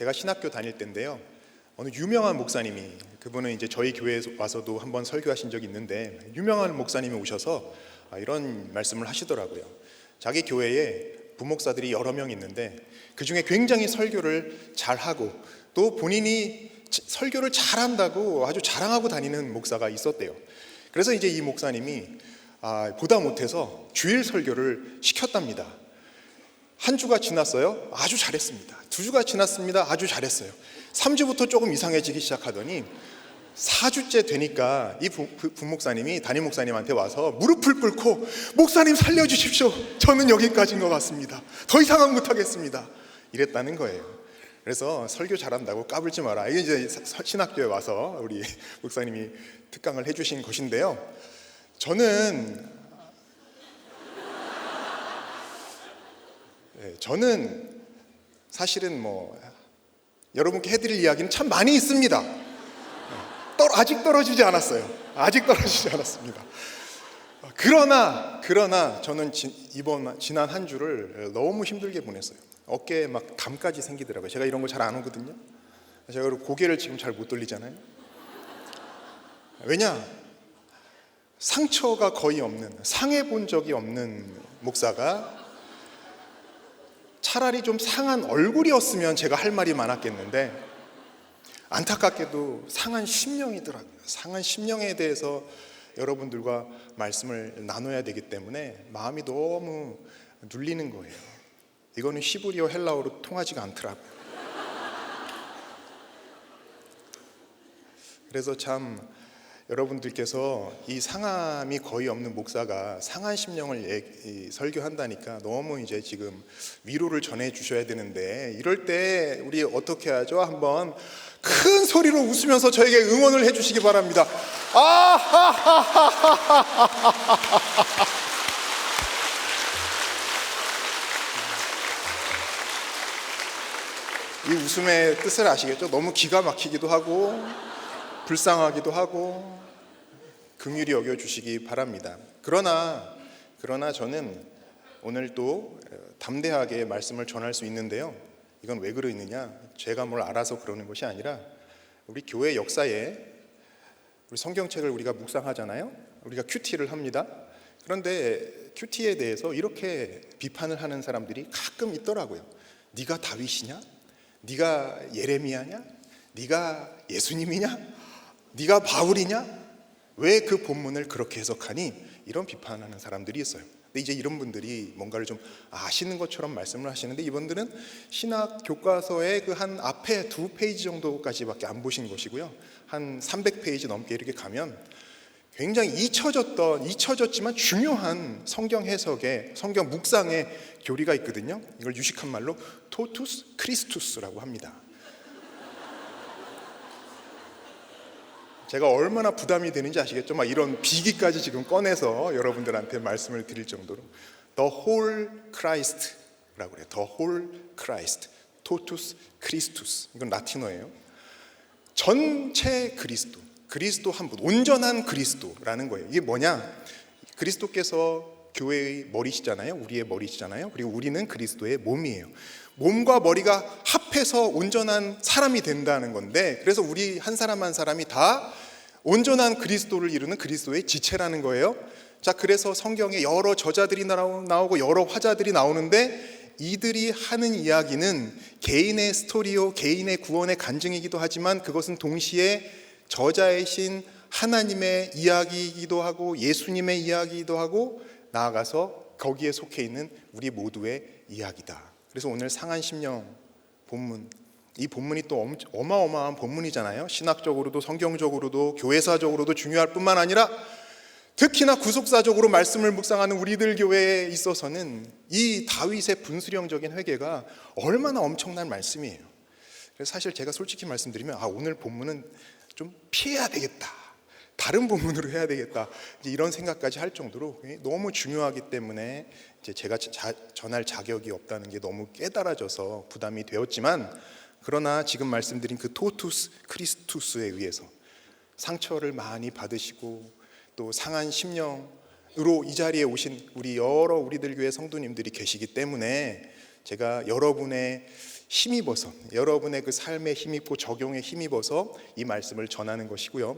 제가 신학교 다닐 때인데요. 어느 유명한 목사님이, 그분은 이제 저희 교회에 와서도 한번 설교하신 적이 있는데, 유명한 목사님이 오셔서 이런 말씀을 하시더라고요. 자기 교회에 부목사들이 여러 명 있는데 그 중에 굉장히 설교를 잘하고 또 본인이 설교를 잘한다고 아주 자랑하고 다니는 목사가 있었대요. 그래서 이제 이 목사님이 보다 못해서 주일 설교를 시켰답니다. 한 주가 지났어요. 아주 잘했습니다. 두 주가 지났습니다. 아주 잘했어요. 3주부터 조금 이상해지기 시작하더니 4주째 되니까 이 부목사님이 담임 목사님한테 와서 무릎을 꿇고, 목사님 살려주십시오. 저는 여기까지인 것 같습니다. 더 이상은 못하겠습니다. 이랬다는 거예요. 그래서 설교 잘한다고 까불지 마라. 이게 이제 신학교에 와서 우리 목사님이 특강을 해주신 것인데요. 저는 사실은 여러분께 해드릴 이야기는 참 많이 있습니다. 아직 떨어지지 않았어요. 아직 떨어지지 않았습니다. 그러나 저는 지난 한 주를 너무 힘들게 보냈어요. 어깨에 막 담까지 생기더라고요. 제가 이런 거 잘 안 오거든요. 제가 고개를 지금 잘 못 돌리잖아요. 왜냐? 상처가 거의 없는, 상해 본 적이 없는 목사가 차라리 좀 상한 얼굴이었으면 제가 할 말이 많았겠는데, 안타깝게도 상한 심령이더라고요. 상한 심령에 대해서 여러분들과 말씀을 나눠야 되기 때문에 마음이 너무 눌리는 거예요. 이거는 히브리어 헬라어로 통하지가 않더라고요. 그래서 참 여러분들께서 이 상함이 거의 없는 목사가 상한 심령을 설교한다니까 너무 이제 지금 위로를 전해 주셔야 되는데, 이럴 때 우리 어떻게 하죠? 한번 큰 소리로 웃으면서 저에게 응원을 해 주시기 바랍니다. 이 웃음의 뜻을 아시겠죠? 너무 기가 막히기도 하고 불쌍하기도 하고 긍휼히 여겨주시기 바랍니다. 그러나 저는 오늘 또 담대하게 말씀을 전할 수 있는데요. 이건 왜 그러느냐? 제가 뭘 알아서 그러는 것이 아니라 우리 교회 역사에 우리 성경책을 우리가 묵상하잖아요. 우리가 큐티를 합니다. 그런데 큐티에 대해서 이렇게 비판을 하는 사람들이 가끔 있더라고요. 네가 다윗이냐? 네가 예레미야냐? 네가 예수님이냐? 네가 바울이냐? 왜 그 본문을 그렇게 해석하니? 이런 비판하는 사람들이 있어요. 근데 이제 이런 분들이 뭔가를 좀 아시는 것처럼 말씀을 하시는데, 이분들은 신학 교과서의 그 한 앞에 2페이지 정도까지밖에 안 보신 것이고요. 한 300페이지 넘게 이렇게 가면 굉장히 잊혀졌지만 중요한 성경 해석의, 성경 묵상의 교리가 있거든요. 이걸 유식한 말로 토투스 크리스투스라고 합니다. 제가 얼마나 부담이 되는지 아시겠죠? 막 이런 비기까지 지금 꺼내서 여러분들한테 말씀을 드릴 정도로 The Whole Christ라고 그래요. The Whole Christ, Totus Christus. 이건 라틴어예요. 전체 그리스도 한 분, 온전한 그리스도라는 거예요. 이게 뭐냐? 그리스도께서 교회의 머리시잖아요. 우리의 머리시잖아요. 그리고 우리는 그리스도의 몸이에요. 몸과 머리가 합해서 온전한 사람이 된다는 건데, 그래서 우리 한 사람 한 사람이 다 온전한 그리스도를 이루는 그리스도의 지체라는 거예요. 자, 그래서 성경에 여러 저자들이 나오고 여러 화자들이 나오는데, 이들이 하는 이야기는 개인의 스토리요, 개인의 구원의 간증이기도 하지만 그것은 동시에 저자이신 하나님의 이야기이기도 하고 예수님의 이야기이기도 하고, 나아가서 거기에 속해 있는 우리 모두의 이야기다. 그래서 오늘 상한 심령 본문, 이 본문이 또 어마어마한 본문이잖아요. 신학적으로도 성경적으로도 교회사적으로도 중요할 뿐만 아니라 특히나 구속사적으로 말씀을 묵상하는 우리들 교회에 있어서는 이 다윗의 분수령적인 회개가 얼마나 엄청난 말씀이에요. 그래서 사실 제가 솔직히 말씀드리면 오늘 본문은 좀 피해야 되겠다, 다른 본문으로 해야 되겠다, 이제 이런 생각까지 할 정도로 너무 중요하기 때문에 이제 제가 전할 자격이 없다는 게 너무 깨달아져서 부담이 되었지만, 그러나 지금 말씀드린 그 토투스 크리스투스에 의해서 상처를 많이 받으시고 또 상한 심령으로 이 자리에 오신 우리들 교회 성도님들이 계시기 때문에 제가 여러분의 힘입어서, 여러분의 그 삶에 힘입고 적용에 힘입어서 이 말씀을 전하는 것이고요.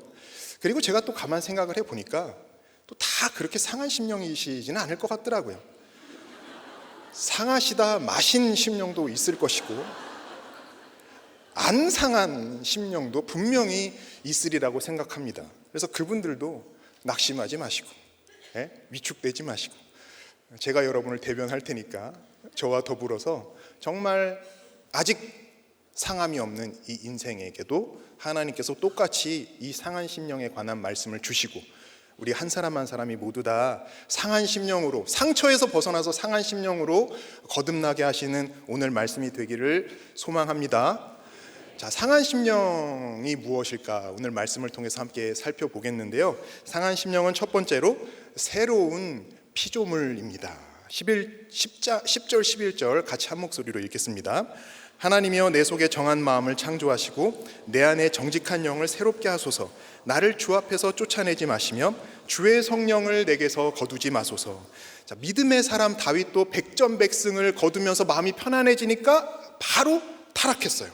그리고 제가 또 가만 생각을 해보니까 또 다 그렇게 상한 심령이시지는 않을 것 같더라고요. 상하시다 마신 심령도 있을 것이고 안 상한 심령도 분명히 있으리라고 생각합니다. 그래서 그분들도 낙심하지 마시고 위축되지 마시고, 제가 여러분을 대변할 테니까 저와 더불어서 정말 아직 상함이 없는 이 인생에게도 하나님께서 똑같이 이 상한 심령에 관한 말씀을 주시고, 우리 한 사람 한 사람이 모두 다 상한 심령으로, 상처에서 벗어나서 상한 심령으로 거듭나게 하시는 오늘 말씀이 되기를 소망합니다. 자, 상한 심령이 무엇일까? 오늘 말씀을 통해서 함께 살펴보겠는데요. 상한 심령은 첫 번째로 새로운 피조물입니다. 10절 11절 같이 한 목소리로 읽겠습니다. 하나님이여 내 속에 정한 마음을 창조하시고 내 안에 정직한 영을 새롭게 하소서. 나를 주 앞에서 쫓아내지 마시며 주의 성령을 내게서 거두지 마소서. 자, 믿음의 사람 다윗도 백전백승을 거두면서 마음이 편안해지니까 바로 타락했어요.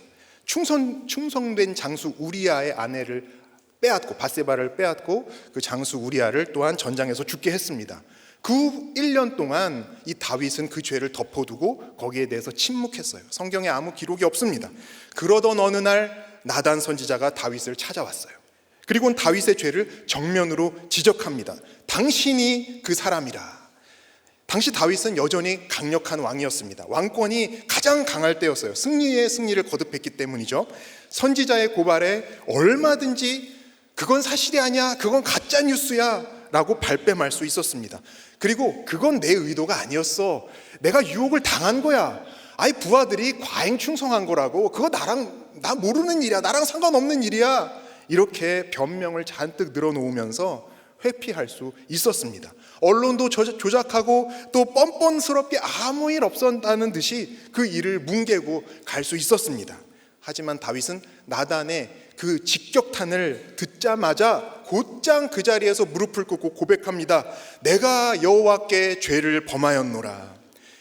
충성된 장수 우리아의 아내를 빼앗고, 밧세바를 빼앗고 그 장수 우리아를 또한 전장에서 죽게 했습니다. 그 1년 동안 이 다윗은 그 죄를 덮어두고 거기에 대해서 침묵했어요. 성경에 아무 기록이 없습니다. 그러던 어느 날 나단 선지자가 다윗을 찾아왔어요. 그리고는 다윗의 죄를 정면으로 지적합니다. 당신이 그 사람이라. 당시 다윗은 여전히 강력한 왕이었습니다. 왕권이 가장 강할 때였어요. 승리를 거듭했기 때문이죠. 선지자의 고발에 얼마든지 그건 사실이 아니야, 그건 가짜 뉴스야 라고 발뺌할 수 있었습니다. 그리고 그건 내 의도가 아니었어, 내가 유혹을 당한 거야, 아이 부하들이 과잉 충성한 거라고, 그거 나 모르는 일이야, 나랑 상관없는 일이야, 이렇게 변명을 잔뜩 늘어놓으면서 회피할 수 있었습니다. 언론도 조작하고 또 뻔뻔스럽게 아무 일 없었다는 듯이 그 일을 뭉개고 갈 수 있었습니다. 하지만 다윗은 나단의 그 직격탄을 듣자마자 곧장 그 자리에서 무릎을 꿇고 고백합니다. 내가 여호와께 죄를 범하였노라.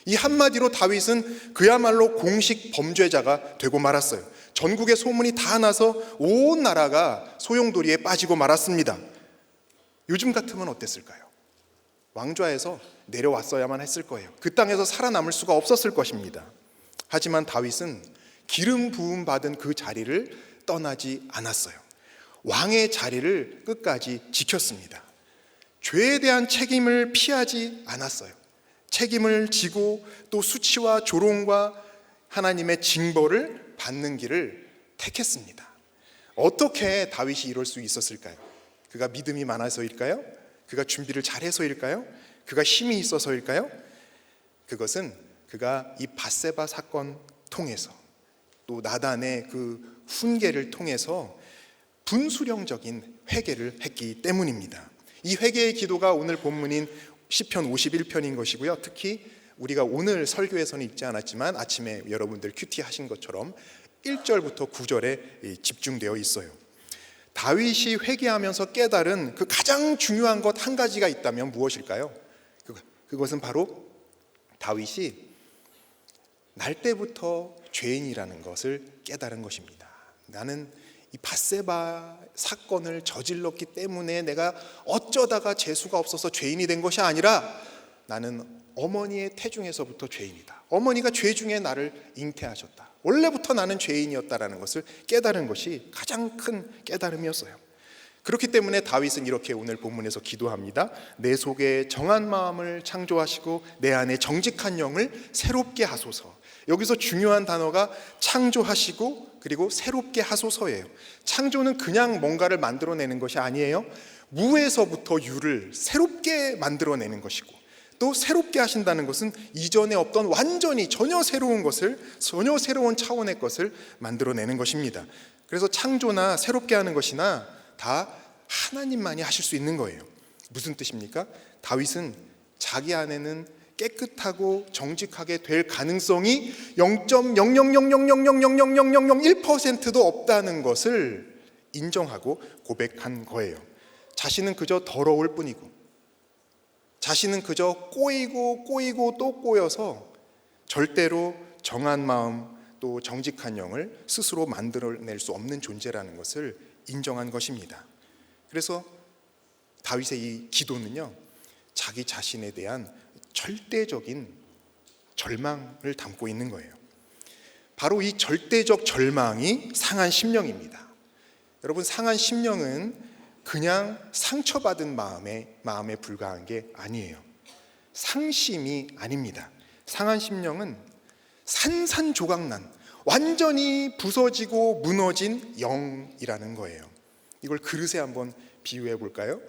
이 한마디로 다윗은 그야말로 공식 범죄자가 되고 말았어요. 전국에 소문이 다 나서 온 나라가 소용돌이에 빠지고 말았습니다. 요즘 같으면 어땠을까요? 왕좌에서 내려왔어야만 했을 거예요. 그 땅에서 살아남을 수가 없었을 것입니다. 하지만 다윗은 기름 부음 받은 그 자리를 떠나지 않았어요. 왕의 자리를 끝까지 지켰습니다. 죄에 대한 책임을 피하지 않았어요. 책임을 지고 또 수치와 조롱과 하나님의 징벌을 받는 길을 택했습니다. 어떻게 다윗이 이럴 수 있었을까요? 그가 믿음이 많아서일까요? 그가 준비를 잘해서일까요? 그가 힘이 있어서일까요? 그것은 그가 이 밧세바 사건 통해서 또 나단의 그 훈계를 통해서 분수령적인 회개를 했기 때문입니다. 이 회개의 기도가 오늘 본문인 시편 51편인 것이고요. 특히 우리가 오늘 설교에서는 읽지 않았지만 아침에 여러분들 큐티 하신 것처럼 1절부터 9절에 집중되어 있어요. 다윗이 회개하면서 깨달은 그 가장 중요한 것 한 가지가 있다면 무엇일까요? 그것은 바로 다윗이 날 때부터 죄인이라는 것을 깨달은 것입니다. 나는 이 밧세바 사건을 저질렀기 때문에 내가 어쩌다가 재수가 없어서 죄인이 된 것이 아니라 나는 어머니의 태중에서부터 죄인이다. 어머니가 죄 중에 나를 잉태하셨다. 원래부터 나는 죄인이었다라는 것을 깨달은 것이 가장 큰 깨달음이었어요. 그렇기 때문에 다윗은 이렇게 오늘 본문에서 기도합니다. 내 속에 정한 마음을 창조하시고 내 안에 정직한 영을 새롭게 하소서. 여기서 중요한 단어가 창조하시고 그리고 새롭게 하소서예요. 창조는 그냥 뭔가를 만들어내는 것이 아니에요. 무에서부터 유를 새롭게 만들어내는 것이고, 또 새롭게 하신다는 것은 이전에 없던 완전히 전혀 새로운 것을, 전혀 새로운 차원의 것을 만들어내는 것입니다. 그래서 창조나 새롭게 하는 것이나 다 하나님만이 하실 수 있는 거예요. 무슨 뜻입니까? 다윗은 자기 안에는 깨끗하고 정직하게 될 가능성이 0.00000000001%도 없다는 것을 인정하고 고백한 거예요. 자신은 그저 더러울 뿐이고, 자신은 그저 꼬이고 또 꼬여서 절대로 정한 마음, 또 정직한 영을 스스로 만들어낼 수 없는 존재라는 것을 인정한 것입니다. 그래서 다윗의 이 기도는요, 자기 자신에 대한 절대적인 절망을 담고 있는 거예요. 바로 이 절대적 절망이 상한 심령입니다. 여러분, 상한 심령은 그냥 상처받은 마음에 불과한 게 아니에요. 상심이 아닙니다. 상한 심령은 산산조각난, 완전히 부서지고 무너진 영이라는 거예요. 이걸 그릇에 한번 비유해 볼까요?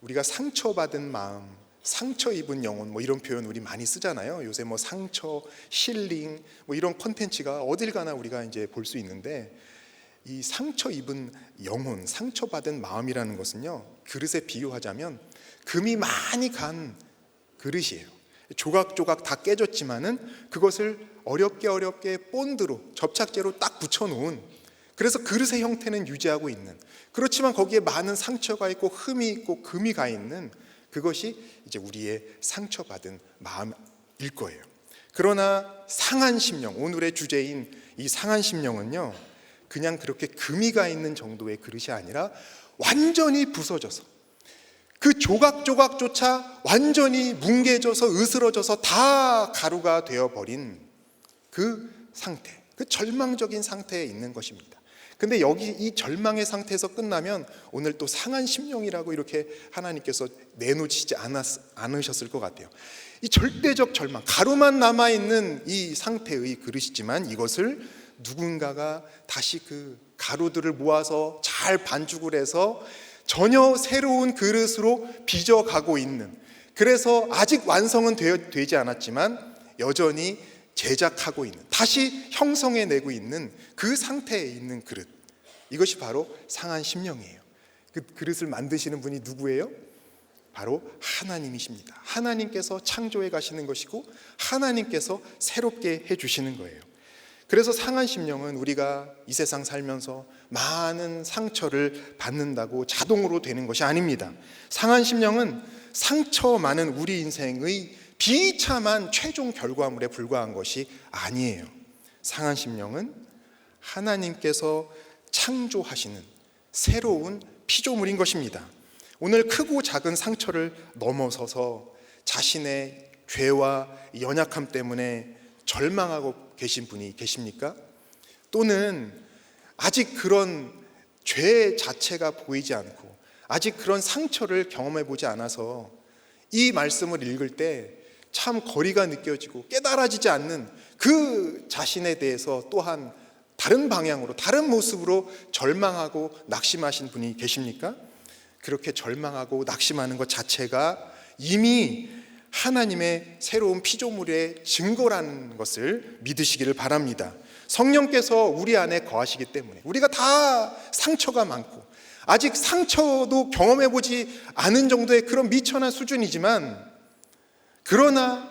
우리가 상처받은 마음, 상처 입은 영혼, 뭐 이런 표현 우리 많이 쓰잖아요. 요새 뭐 상처, 힐링, 뭐 이런 콘텐츠가 어딜 가나 우리가 이제 볼 수 있는데, 이 상처 입은 영혼, 상처받은 마음이라는 것은요, 그릇에 비유하자면 금이 많이 간 그릇이에요. 조각조각 다 깨졌지만은 그것을 어렵게 본드로, 접착제로 딱 붙여놓은, 그래서 그릇의 형태는 유지하고 있는, 그렇지만 거기에 많은 상처가 있고 흠이 있고 금이 가 있는, 그것이 이제 우리의 상처받은 마음일 거예요. 그러나 상한 심령, 오늘의 주제인 이 상한 심령은요, 그냥 그렇게 금이 가 있는 정도의 그릇이 아니라 완전히 부서져서, 그 조각조각조차 완전히 뭉개져서 으스러져서 다 가루가 되어버린 그 상태, 그 절망적인 상태에 있는 것입니다. 근데 여기 이 절망의 상태에서 끝나면 오늘 또 상한 심령이라고 이렇게 하나님께서 내놓으시지 않으셨을 것 같아요. 이 절대적 절망, 가루만 남아있는 이 상태의 그릇이지만 이것을 누군가가 다시 그 가루들을 모아서 잘 반죽을 해서 전혀 새로운 그릇으로 빚어가고 있는, 그래서 아직 완성은 되지 않았지만 여전히 제작하고 있는, 다시 형성해내고 있는 그 상태에 있는 그릇, 이것이 바로 상한 심령이에요. 그 그릇을 만드시는 분이 누구예요? 바로 하나님이십니다. 하나님께서 창조해 가시는 것이고 하나님께서 새롭게 해주시는 거예요. 그래서 상한 심령은 우리가 이 세상 살면서 많은 상처를 받는다고 자동으로 되는 것이 아닙니다. 상한 심령은 상처 많은 우리 인생의 비참한 최종 결과물에 불과한 것이 아니에요. 상한 심령은 하나님께서 창조하시는 새로운 피조물인 것입니다. 오늘 크고 작은 상처를 넘어서서 자신의 죄와 연약함 때문에 절망하고 계신 분이 계십니까? 또는 아직 그런 죄 자체가 보이지 않고 아직 그런 상처를 경험해 보지 않아서 이 말씀을 읽을 때 참 거리가 느껴지고 깨달아지지 않는 그 자신에 대해서 또한 다른 방향으로, 다른 모습으로 절망하고 낙심하신 분이 계십니까? 그렇게 절망하고 낙심하는 것 자체가 이미 하나님의 새로운 피조물의 증거라는 것을 믿으시기를 바랍니다. 성령께서 우리 안에 거하시기 때문에, 우리가 다 상처가 많고 아직 상처도 경험해보지 않은 정도의 그런 미천한 수준이지만, 그러나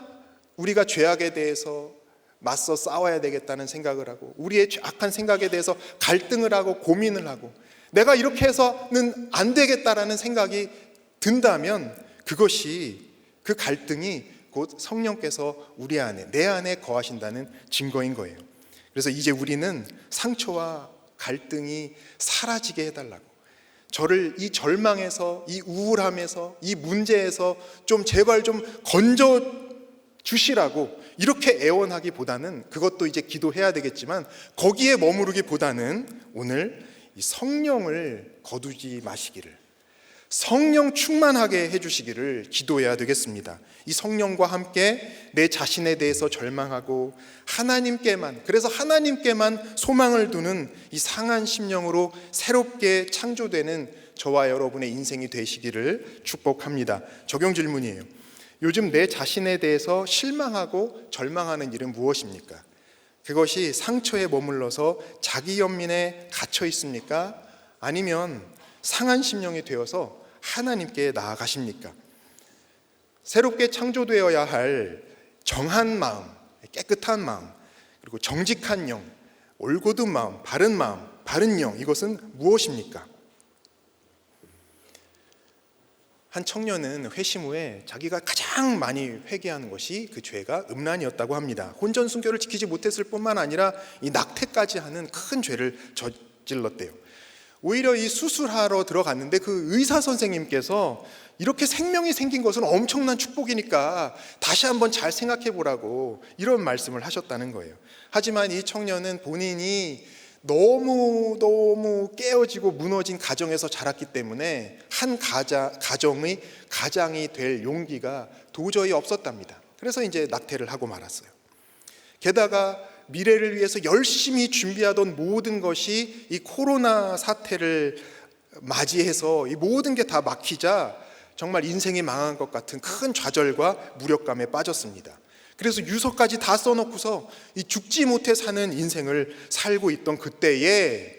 우리가 죄악에 대해서 맞서 싸워야 되겠다는 생각을 하고 우리의 악한 생각에 대해서 갈등을 하고 고민을 하고 내가 이렇게 해서는 안 되겠다라는 생각이 든다면 그것이, 그 갈등이 곧 성령께서 우리 안에, 내 안에 거하신다는 증거인 거예요. 그래서 이제 우리는 상처와 갈등이 사라지게 해달라고, 저를 이 절망에서, 이 우울함에서, 이 문제에서 좀 제발 좀 건져 주시라고 이렇게 애원하기보다는, 그것도 이제 기도해야 되겠지만 거기에 머무르기보다는 오늘 이 성령을 거두지 마시기를, 성령 충만하게 해주시기를 기도해야 되겠습니다. 이 성령과 함께 내 자신에 대해서 절망하고 하나님께만, 그래서 하나님께만 소망을 두는 이 상한 심령으로 새롭게 창조되는 저와 여러분의 인생이 되시기를 축복합니다. 적용 질문이에요. 요즘 내 자신에 대해서 실망하고 절망하는 일은 무엇입니까? 그것이 상처에 머물러서 자기 연민에 갇혀 있습니까? 아니면 상한 심령이 되어서 하나님께 나아가십니까? 새롭게 창조되어야 할 정한 마음, 깨끗한 마음, 그리고 정직한 영, 올곧은 마음, 바른 영, 이것은 무엇입니까? 한 청년은 회심 후에 자기가 가장 많이 회개하는 것이 그 죄가 음란이었다고 합니다. 혼전 순교를 지키지 못했을 뿐만 아니라 이 낙태까지 하는 큰 죄를 저질렀대요. 오히려 이 수술하러 들어갔는데 그 의사 선생님께서 이렇게 생명이 생긴 것은 엄청난 축복이니까 다시 한번 잘 생각해 보라고 이런 말씀을 하셨다는 거예요. 하지만 이 청년은 본인이 너무 깨어지고 무너진 가정에서 자랐기 때문에 한 가장이 될 용기가 도저히 없었답니다. 그래서 이제 낙태를 하고 말았어요. 게다가 미래를 위해서 열심히 준비하던 모든 것이 이 코로나 사태를 맞이해서 이 모든 게 다 막히자 정말 인생이 망한 것 같은 큰 좌절과 무력감에 빠졌습니다. 그래서 유서까지 다 써놓고서 이 죽지 못해 사는 인생을 살고 있던 그때에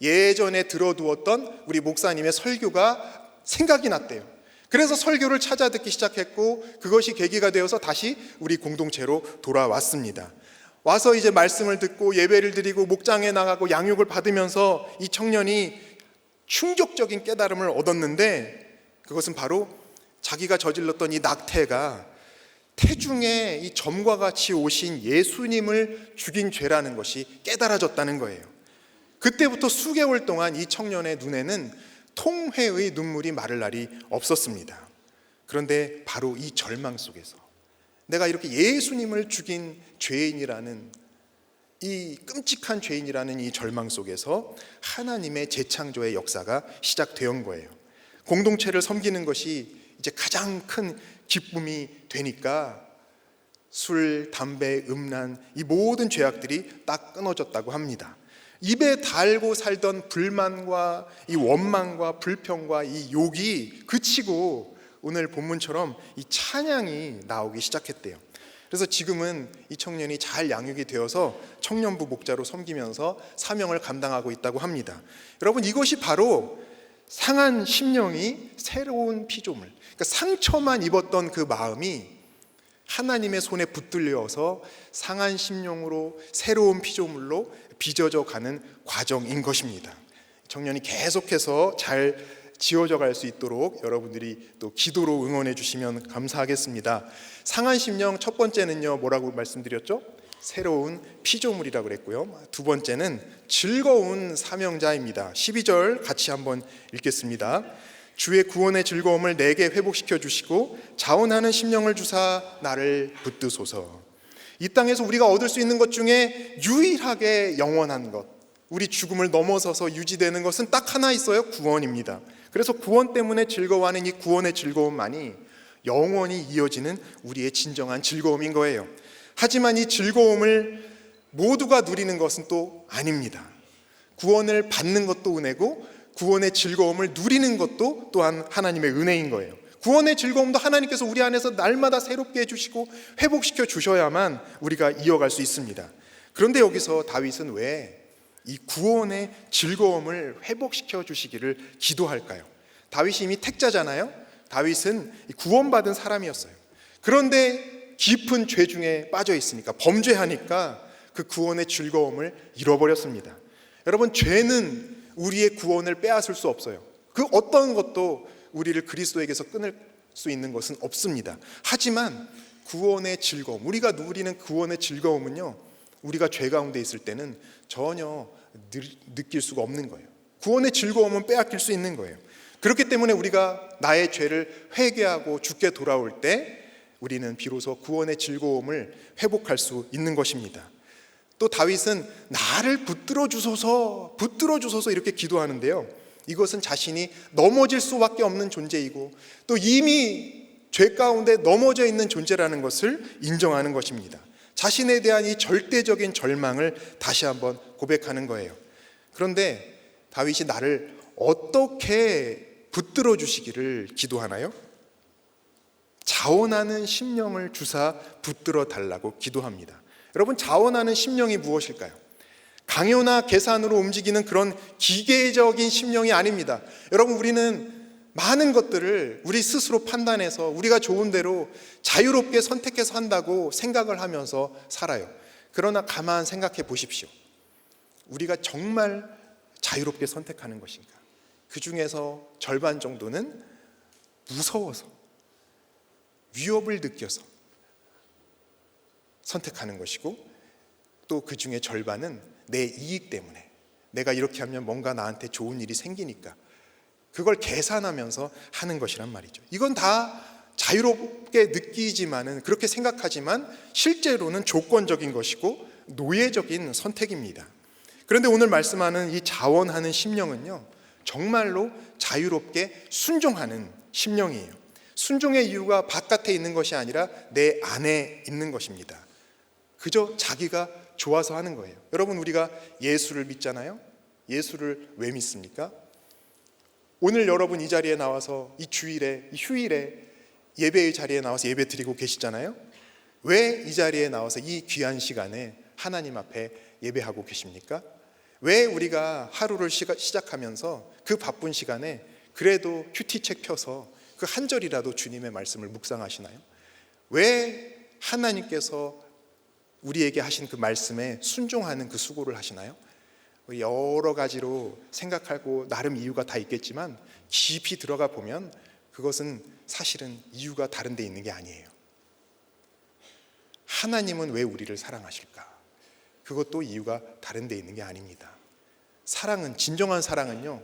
예전에 들어두었던 우리 목사님의 설교가 생각이 났대요. 그래서 설교를 찾아 듣기 시작했고 그것이 계기가 되어서 다시 우리 공동체로 돌아왔습니다. 와서 이제 말씀을 듣고 예배를 드리고 목장에 나가고 양육을 받으면서 이 청년이 충격적인 깨달음을 얻었는데 그것은 바로 자기가 저질렀던 이 낙태가 태중에 이 점과 같이 오신 예수님을 죽인 죄라는 것이 깨달아졌다는 거예요. 그때부터 수개월 동안 이 청년의 눈에는 통회의 눈물이 마를 날이 없었습니다. 그런데 바로 이 절망 속에서 내가 이렇게 예수님을 죽인 죄인이라는 이 끔찍한 죄인이라는 이 절망 속에서 하나님의 재창조의 역사가 시작된 거예요. 공동체를 섬기는 것이 이제 가장 큰 기쁨이 되니까 술, 담배, 음란 이 모든 죄악들이 딱 끊어졌다고 합니다. 입에 달고 살던 불만과 이 원망과 불평과 이 욕이 그치고 오늘 본문처럼 이 찬양이 나오기 시작했대요. 그래서 지금은 이 청년이 잘 양육이 되어서 청년부 목자로 섬기면서 사명을 감당하고 있다고 합니다. 여러분, 이것이 바로 상한 심령이 새로운 피조물, 그러니까 상처만 입었던 그 마음이 하나님의 손에 붙들려서 상한 심령으로 새로운 피조물로 빚어져 가는 과정인 것입니다. 청년이 계속해서 잘 지어져 갈 수 있도록 여러분들이 또 기도로 응원해 주시면 감사하겠습니다. 상한 심령 첫 번째는요, 뭐라고 말씀드렸죠? 새로운 피조물이라고 그랬고요. 두 번째는 즐거운 사명자입니다. 12절 같이 한번 읽겠습니다. 주의 구원의 즐거움을 내게 회복시켜 주시고 자원하는 심령을 주사 나를 붙드소서. 이 땅에서 우리가 얻을 수 있는 것 중에 유일하게 영원한 것, 우리 죽음을 넘어서서 유지되는 것은 딱 하나 있어요. 구원입니다. 그래서 구원 때문에 즐거워하는 이 구원의 즐거움만이 영원히 이어지는 우리의 진정한 즐거움인 거예요. 하지만 이 즐거움을 모두가 누리는 것은 또 아닙니다. 구원을 받는 것도 은혜고 구원의 즐거움을 누리는 것도 또한 하나님의 은혜인 거예요. 구원의 즐거움도 하나님께서 우리 안에서 날마다 새롭게 해주시고 회복시켜 주셔야만 우리가 이어갈 수 있습니다. 그런데 여기서 다윗은 왜 이 구원의 즐거움을 회복시켜 주시기를 기도할까요? 다윗이 이미 택자잖아요. 다윗은 구원받은 사람이었어요. 그런데 깊은 죄 중에 빠져 있으니까, 범죄하니까 그 구원의 즐거움을 잃어버렸습니다. 여러분, 죄는 우리의 구원을 빼앗을 수 없어요. 그 어떤 것도 우리를 그리스도에게서 끊을 수 있는 것은 없습니다. 하지만 구원의 즐거움, 우리가 누리는 구원의 즐거움은요, 우리가 죄 가운데 있을 때는 전혀 느낄 수가 없는 거예요. 구원의 즐거움은 빼앗길 수 있는 거예요. 그렇기 때문에 우리가 나의 죄를 회개하고 주께 돌아올 때 우리는 비로소 구원의 즐거움을 회복할 수 있는 것입니다. 또 다윗은 나를 붙들어 주소서 이렇게 기도하는데요, 이것은 자신이 넘어질 수밖에 없는 존재이고 또 이미 죄 가운데 넘어져 있는 존재라는 것을 인정하는 것입니다. 자신에 대한 이 절대적인 절망을 다시 한번 고백하는 거예요. 그런데 다윗이 나를 어떻게 붙들어 주시기를 기도하나요? 자원하는 심령을 주사 붙들어 달라고 기도합니다. 여러분, 자원하는 심령이 무엇일까요? 강요나 계산으로 움직이는 그런 기계적인 심령이 아닙니다. 여러분, 우리는 많은 것들을 우리 스스로 판단해서 우리가 좋은 대로 자유롭게 선택해서 한다고 생각을 하면서 살아요. 그러나 가만 생각해 보십시오. 우리가 정말 자유롭게 선택하는 것인가? 그 중에서 절반 정도는 무서워서, 위협을 느껴서 선택하는 것이고, 또 그 중에 절반은 내 이익 때문에, 내가 이렇게 하면 뭔가 나한테 좋은 일이 생기니까 그걸 계산하면서 하는 것이란 말이죠. 이건 다 자유롭게 느끼지만은, 그렇게 생각하지만 실제로는 조건적인 것이고 노예적인 선택입니다. 그런데 오늘 말씀하는 이 자원하는 심령은요, 정말로 자유롭게 순종하는 심령이에요. 순종의 이유가 바깥에 있는 것이 아니라 내 안에 있는 것입니다. 그저 자기가 좋아서 하는 거예요. 여러분, 우리가 예수를 믿잖아요. 예수를 왜 믿습니까? 오늘 여러분 이 자리에 나와서 이 주일에, 이 휴일에 예배의 자리에 나와서 예배 드리고 계시잖아요. 왜 이 자리에 나와서 이 귀한 시간에 하나님 앞에 예배하고 계십니까? 왜 우리가 하루를 시작하면서 그 바쁜 시간에 그래도 큐티책 펴서 그 한 절이라도 주님의 말씀을 묵상하시나요? 왜 하나님께서 우리에게 하신 그 말씀에 순종하는 그 수고를 하시나요? 여러 가지로 생각하고 나름 이유가 다 있겠지만 깊이 들어가 보면 그것은 사실은 이유가 다른 데 있는 게 아니에요. 하나님은 왜 우리를 사랑하실까? 그것도 이유가 다른 데 있는 게 아닙니다. 사랑은, 진정한 사랑은요,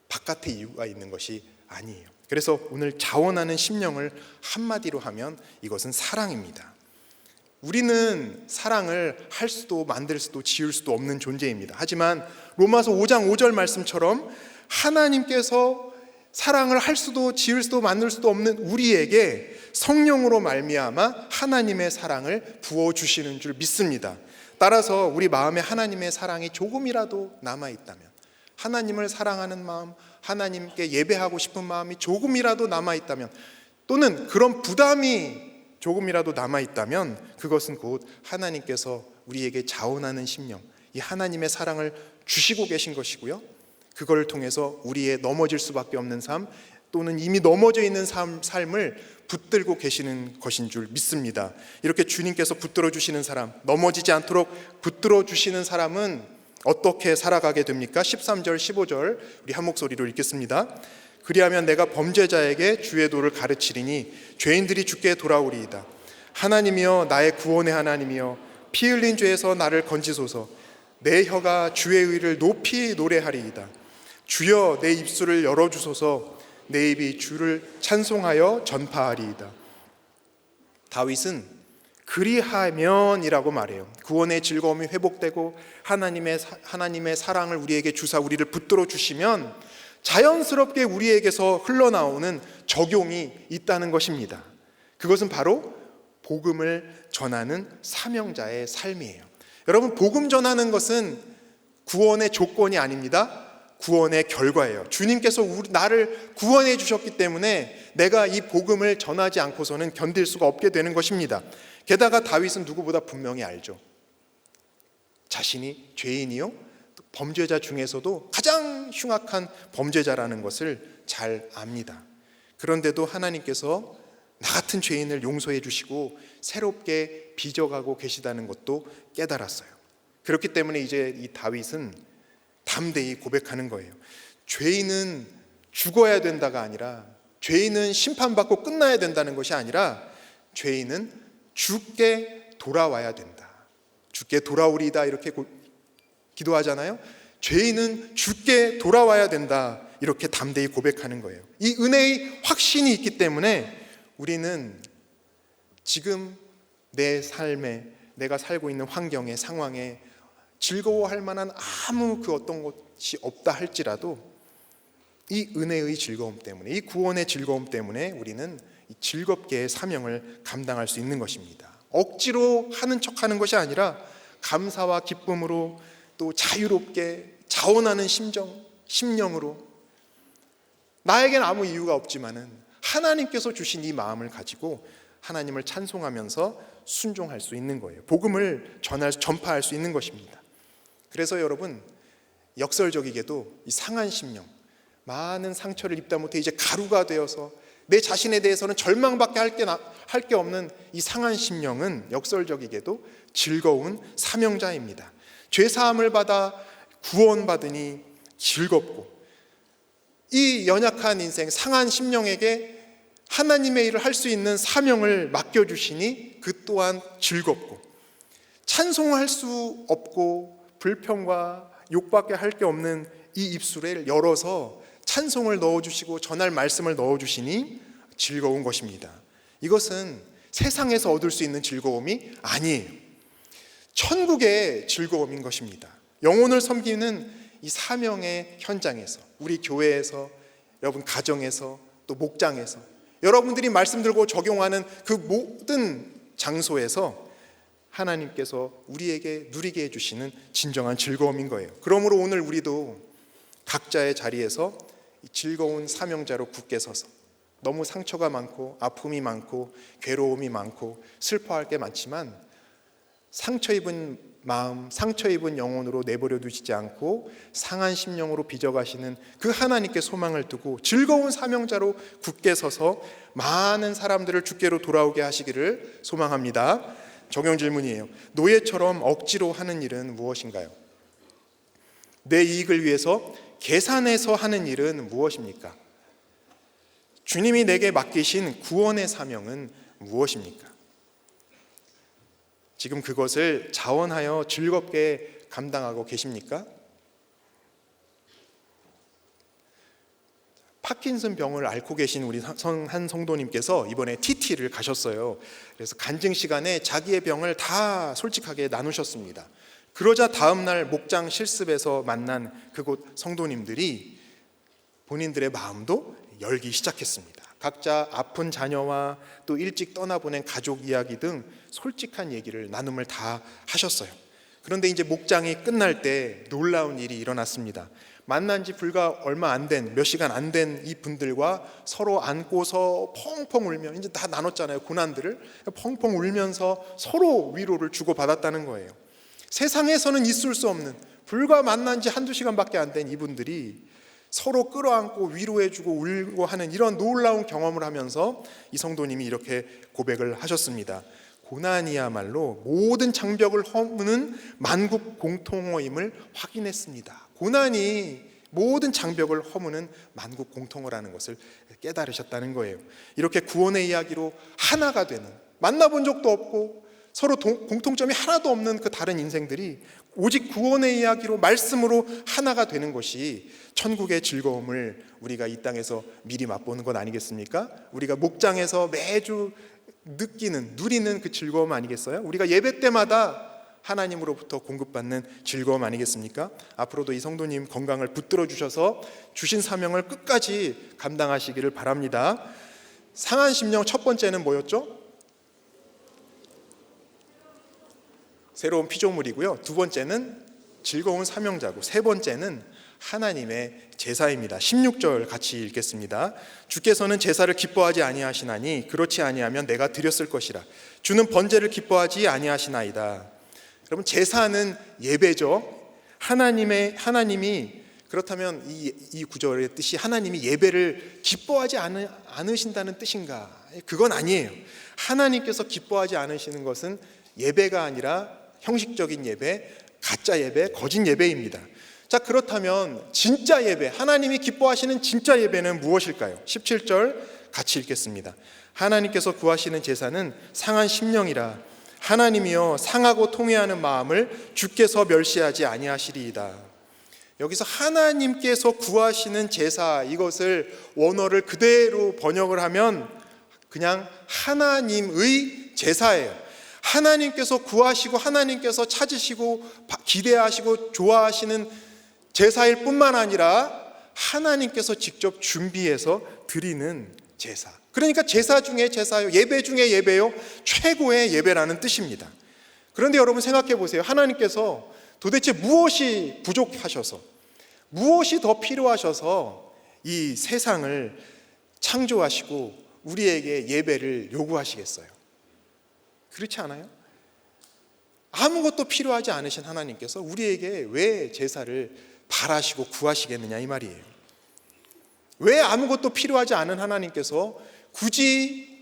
바깥에 이유가 있는 것이 아니에요. 그래서 오늘 자원하는 심령을 한마디로 하면 이것은 사랑입니다. 우리는 사랑을 할 수도 만들 수도 지을 수도 없는 존재입니다. 하지만 로마서 5장 5절 말씀처럼 하나님께서 사랑을 할 수도 지을 수도 만들 수도 없는 우리에게 성령으로 말미암아 하나님의 사랑을 부어주시는 줄 믿습니다. 따라서 우리 마음에 하나님의 사랑이 조금이라도 남아있다면, 하나님을 사랑하는 마음, 하나님께 예배하고 싶은 마음이 조금이라도 남아있다면, 또는 그런 부담이 조금이라도 남아있다면 그것은 곧 하나님께서 우리에게 자원하는 심령, 이 하나님의 사랑을 주시고 계신 것이고요, 그걸 통해서 우리의 넘어질 수밖에 없는 삶, 또는 이미 넘어져 있는 삶을 붙들고 계시는 것인 줄 믿습니다. 이렇게 주님께서 붙들어 주시는 사람, 넘어지지 않도록 붙들어 주시는 사람은 어떻게 살아가게 됩니까? 13절 15절 우리 한 목소리로 읽겠습니다. 그리하면 내가 범죄자에게 주의 도를 가르치리니 죄인들이 주께 돌아오리이다. 하나님이여, 나의 구원의 하나님이여, 피 흘린 죄에서 나를 건지소서. 내 혀가 주의 의를 높이 노래하리이다. 주여, 내 입술을 열어주소서. 내 입이 주를 찬송하여 전파하리이다. 다윗은 그리하면이라고 말해요. 구원의 즐거움이 회복되고 하나님의 사랑을 우리에게 주사 우리를 붙들어 주시면 자연스럽게 우리에게서 흘러나오는 적용이 있다는 것입니다. 그것은 바로 복음을 전하는 사명자의 삶이에요. 여러분, 복음 전하는 것은 구원의 조건이 아닙니다. 구원의 결과예요. 주님께서 나를 구원해 주셨기 때문에 내가 이 복음을 전하지 않고서는 견딜 수가 없게 되는 것입니다. 게다가 다윗은 누구보다 분명히 알죠. 자신이 죄인이요, 범죄자 중에서도 가장 흉악한 범죄자라는 것을 잘 압니다. 그런데도 하나님께서 나 같은 죄인을 용서해 주시고 새롭게 빚어가고 계시다는 것도 깨달았어요. 그렇기 때문에 이제 이 다윗은 담대히 고백하는 거예요. 죄인은 죽어야 된다가 아니라, 죄인은 심판받고 끝나야 된다는 것이 아니라, 죄인은 주께 돌아와야 된다. 주께 돌아오리다, 이렇게 기도하잖아요. 죄인은 주께 돌아와야 된다, 이렇게 담대히 고백하는 거예요. 이 은혜의 확신이 있기 때문에 우리는 지금 내 삶에, 내가 살고 있는 환경에, 상황에 즐거워할 만한 아무 그 어떤 것이 없다 할지라도 이 은혜의 즐거움 때문에, 이 구원의 즐거움 때문에 우리는 즐겁게 사명을 감당할 수 있는 것입니다. 억지로 하는 척하는 것이 아니라 감사와 기쁨으로, 또 자유롭게 자원하는 심령으로, 나에겐 아무 이유가 없지만은 하나님께서 주신 이 마음을 가지고 하나님을 찬송하면서 순종할 수 있는 거예요. 복음을 전파할 수 있는 것입니다. 그래서 여러분, 역설적이게도 이 상한 심령, 많은 상처를 입다 못해 이제 가루가 되어서 내 자신에 대해서는 절망밖에 할 게 없는 이 상한 심령은 역설적이게도 즐거운 사명자입니다. 죄사함을 받아 구원받으니 즐겁고, 이 연약한 인생, 상한 심령에게 하나님의 일을 할 수 있는 사명을 맡겨주시니 그 또한 즐겁고, 찬송할 수 없고 불평과 욕밖에 할 게 없는 이 입술을 열어서 찬송을 넣어주시고 전할 말씀을 넣어주시니 즐거운 것입니다. 이것은 세상에서 얻을 수 있는 즐거움이 아니에요. 천국의 즐거움인 것입니다. 영혼을 섬기는 이 사명의 현장에서, 우리 교회에서, 여러분 가정에서, 또 목장에서, 여러분들이 말씀 들고 적용하는 그 모든 장소에서 하나님께서 우리에게 누리게 해주시는 진정한 즐거움인 거예요. 그러므로 오늘 우리도 각자의 자리에서 즐거운 사명자로 굳게 서서, 너무 상처가 많고 아픔이 많고 괴로움이 많고 슬퍼할 게 많지만 상처 입은 마음, 상처 입은 영혼으로 내버려 두시지 않고 상한 심령으로 빚어가시는 그 하나님께 소망을 두고 즐거운 사명자로 굳게 서서 많은 사람들을 주께로 돌아오게 하시기를 소망합니다. 적용 질문이에요. 노예처럼 억지로 하는 일은 무엇인가요? 내 이익을 위해서 계산해서 하는 일은 무엇입니까? 주님이 내게 맡기신 구원의 사명은 무엇입니까? 지금 그것을 자원하여 즐겁게 감당하고 계십니까? 파킨슨 병을 앓고 계신 우리 한 성도님께서 이번에 TT를 가셨어요. 그래서 간증 시간에 자기의 병을 다 솔직하게 나누셨습니다. 그러자 다음날 목장 실습에서 만난 그곳 성도님들이 본인들의 마음도 열기 시작했습니다. 각자 아픈 자녀와 또 일찍 떠나보낸 가족 이야기 등 솔직한 얘기를 나눔을 다 하셨어요. 그런데 이제 목장이 끝날 때 놀라운 일이 일어났습니다. 만난 지 불과 얼마 안 된, 몇 시간 안 된 이 분들과 서로 안고서 펑펑 울며, 이제 다 나눴잖아요, 고난들을. 펑펑 울면서 서로 위로를 주고받았다는 거예요. 세상에서는 있을 수 없는, 불과 만난 지 한두 시간밖에 안 된 이분들이 서로 끌어안고 위로해주고 울고 하는 이런 놀라운 경험을 하면서 이 성도님이 이렇게 고백을 하셨습니다. 고난이야말로 모든 장벽을 허무는 만국 공통어임을 확인했습니다. 고난이 모든 장벽을 허무는 만국 공통어라는 것을 깨달으셨다는 거예요. 이렇게 구원의 이야기로 하나가 되는, 만나본 적도 없고 서로 공통점이 하나도 없는 그 다른 인생들이 오직 구원의 이야기로, 말씀으로 하나가 되는 것이 천국의 즐거움을 우리가 이 땅에서 미리 맛보는 것 아니겠습니까? 우리가 목장에서 매주 느끼는, 누리는 그 즐거움 아니겠어요? 우리가 예배 때마다 하나님으로부터 공급받는 즐거움 아니겠습니까? 앞으로도 이 성도님 건강을 붙들어 주셔서 주신 사명을 끝까지 감당하시기를 바랍니다. 상한 심령 첫 번째는 뭐였죠? 새로운 피조물이고요. 두 번째는 즐거운 사명자고, 세 번째는 하나님의 제사입니다. 16절 같이 읽겠습니다. 주께서는 제사를 기뻐하지 아니하시나니 그렇지 아니하면 내가 드렸을 것이라. 주는 번제를 기뻐하지 아니하시나이다. 여러분, 제사는 예배죠. 하나님이 그렇다면 이 구절의 뜻이 하나님이 예배를 기뻐하지 않으신다는 뜻인가? 그건 아니에요. 하나님께서 기뻐하지 않으시는 것은 예배가 아니라 형식적인 예배, 가짜 예배, 거짓 예배입니다. 자, 그렇다면 진짜 예배, 하나님이 기뻐하시는 진짜 예배는 무엇일까요? 17절 같이 읽겠습니다. 하나님께서 구하시는 제사는 상한 심령이라. 하나님이여 상하고 통회하는 마음을 주께서 멸시하지 아니하시리이다. 여기서 하나님께서 구하시는 제사, 이것을 원어를 그대로 번역을 하면 그냥 하나님의 제사예요. 하나님께서 구하시고 하나님께서 찾으시고 기대하시고 좋아하시는 제사일 뿐만 아니라 하나님께서 직접 준비해서 드리는 제사. 그러니까 제사 중에 제사요, 예배 중에 예배요, 최고의 예배라는 뜻입니다. 그런데 여러분 생각해 보세요. 하나님께서 도대체 무엇이 부족하셔서, 무엇이 더 필요하셔서 이 세상을 창조하시고 우리에게 예배를 요구하시겠어요? 그렇지 않아요? 아무것도 필요하지 않으신 하나님께서 우리에게 왜 제사를 바라시고 구하시겠느냐, 이 말이에요. 왜 아무것도 필요하지 않은 하나님께서 굳이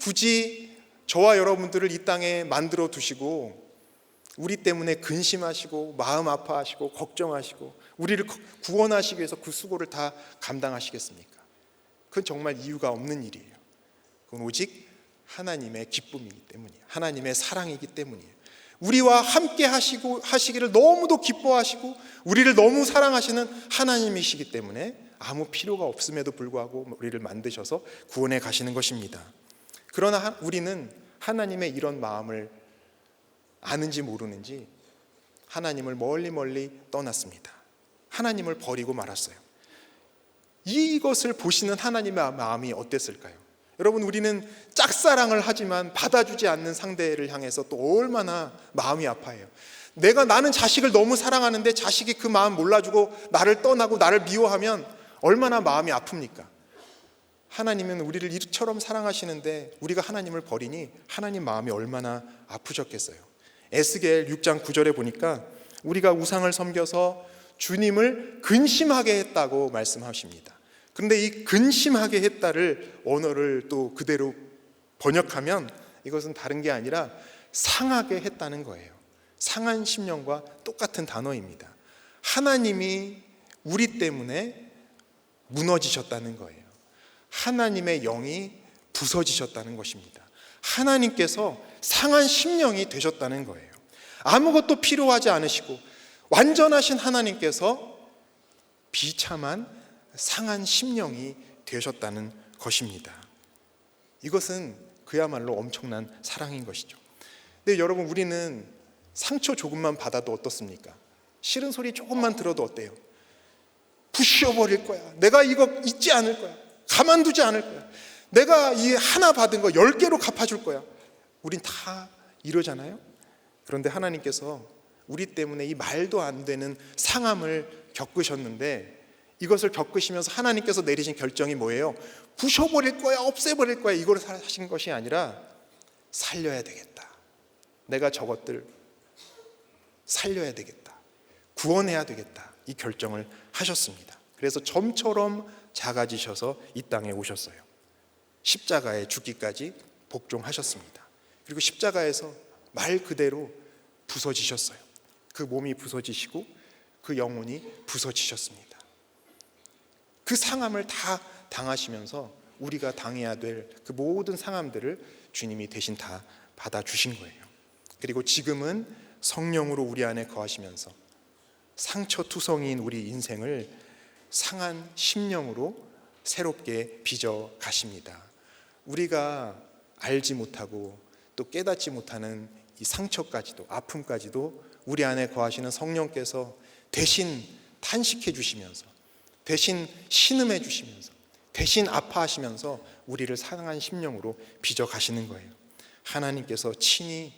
저와 여러분들을 이 땅에 만들어 두시고 우리 때문에 근심하시고 마음 아파하시고 걱정하시고 우리를 구원하시기 위해서 그 수고를 다 감당하시겠습니까? 그건 정말 이유가 없는 일이에요. 그건 오직 하나님의 기쁨이기 때문이에요. 하나님의 사랑이기 때문이에요. 우리와 함께 하시기를 너무도 기뻐하시고 우리를 너무 사랑하시는 하나님이시기 때문에 아무 필요가 없음에도 불구하고 우리를 만드셔서 구원해 가시는 것입니다. 그러나 우리는 하나님의 이런 마음을 아는지 모르는지 하나님을 멀리 떠났습니다. 하나님을 버리고 말았어요. 이것을 보시는 하나님의 마음이 어땠을까요? 여러분, 우리는 짝사랑을 하지만 받아주지 않는 상대를 향해서 또 얼마나 마음이 아파해요. 나는 자식을 너무 사랑하는데 자식이 그 마음 몰라주고 나를 떠나고 나를 미워하면 얼마나 마음이 아픕니까? 하나님은 우리를 이처럼 사랑하시는데 우리가 하나님을 버리니 하나님 마음이 얼마나 아프셨겠어요. 에스겔 6장 9절에 보니까 우리가 우상을 섬겨서 주님을 근심하게 했다고 말씀하십니다. 그런데 이 근심하게 했다를 언어를 또 그대로 번역하면 이것은 다른 게 아니라 상하게 했다는 거예요. 상한 심령과 똑같은 단어입니다. 하나님이 우리 때문에 무너지셨다는 거예요. 하나님의 영이 부서지셨다는 것입니다. 하나님께서 상한 심령이 되셨다는 거예요. 아무것도 필요하지 않으시고 완전하신 하나님께서 비참한 상한 심령이 되셨다는 것입니다. 이것은 그야말로 엄청난 사랑인 것이죠. 근데 여러분, 우리는 상처 조금만 받아도 어떻습니까? 싫은 소리 조금만 들어도 어때요? 부셔버릴 거야. 내가 이거 잊지 않을 거야. 가만두지 않을 거야. 내가 이 하나 받은 거 10개로 갚아줄 거야. 우린 다 이러잖아요. 그런데 하나님께서 우리 때문에 이 말도 안 되는 상함을 겪으셨는데 이것을 겪으시면서 하나님께서 내리신 결정이 뭐예요? 부셔버릴 거야, 없애버릴 거야, 이걸 하신 것이 아니라 살려야 되겠다. 내가 저것들 살려야 되겠다. 구원해야 되겠다. 이 결정을 하셨습니다. 그래서 점처럼 작아지셔서 이 땅에 오셨어요. 십자가에 죽기까지 복종하셨습니다. 그리고 십자가에서 말 그대로 부서지셨어요. 그 몸이 부서지시고 그 영혼이 부서지셨습니다. 그 상함을 다 당하시면서 우리가 당해야 될 그 모든 상함들을 주님이 대신 다 받아주신 거예요. 그리고 지금은 성령으로 우리 안에 거하시면서 상처투성이인 우리 인생을 상한 심령으로 새롭게 빚어 가십니다. 우리가 알지 못하고 또 깨닫지 못하는 이 상처까지도, 아픔까지도 우리 안에 거하시는 성령께서 대신 탄식해 주시면서, 대신 신음해 주시면서, 대신 아파하시면서 우리를 상한 심령으로 빚어 가시는 거예요. 하나님께서 친히